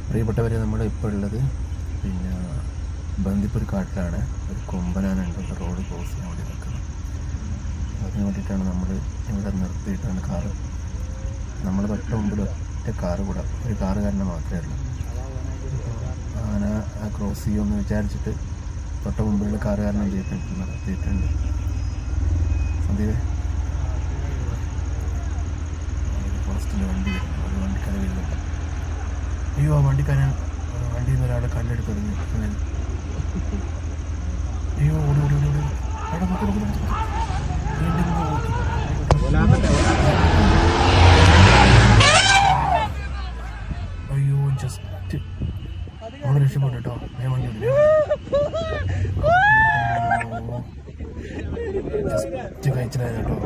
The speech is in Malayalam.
പ്രിയപ്പെട്ടവരെ, നമ്മളിപ്പോൾ ഉള്ളത് പിന്നെ ബന്ദിപ്പൂർ കാട്ടിലാണ്. ഒരു കൊമ്പനാനുണ്ട് റോഡ് ക്രോസ് ചെയ്യാൻ വേണ്ടി നിൽക്കുന്നത്. അതിന് വേണ്ടിയിട്ടാണ് നമ്മൾ ഇവിടെ നിർത്തിയിട്ടാണ് കാറ്. നമ്മൾ തൊട്ട് മുമ്പിൽ ഒറ്റ കാറ് കൂടെ, ഒരു കാറുകാരനെ മാത്രമേ ഉള്ളൂ. അങ്ങനെ ക്രോസ് ചെയ്യുമെന്ന് വിചാരിച്ചിട്ട് തൊട്ട് മുമ്പിലുള്ള കാറുകാരനെ നിർത്തിയിട്ടുണ്ട്. സന്ദീപേ, ഫോറസ്റ്റിൽ വണ്ടി വരുന്നു. ഒരു വണ്ടിക്കാരെ വരുന്നുണ്ട്. അയ്യോ, ആ വണ്ടിക്കാരൻ വണ്ടിയിൽ നിന്ന് ഒരാളെ കല്ലെടുത്ത് എറിഞ്ഞു. അയ്യോ, ഓടി ഓടി ഓടി ഓടി അവിടെ നോക്കി. അയ്യോ, ജസ്റ്റ് അവിടെ രക്ഷപ്പെട്ടു കേട്ടോ. ഞാൻ വണ്ടി ജസ്റ്റ് കഴിച്ചിട്ടായിരുന്നു കേട്ടോ.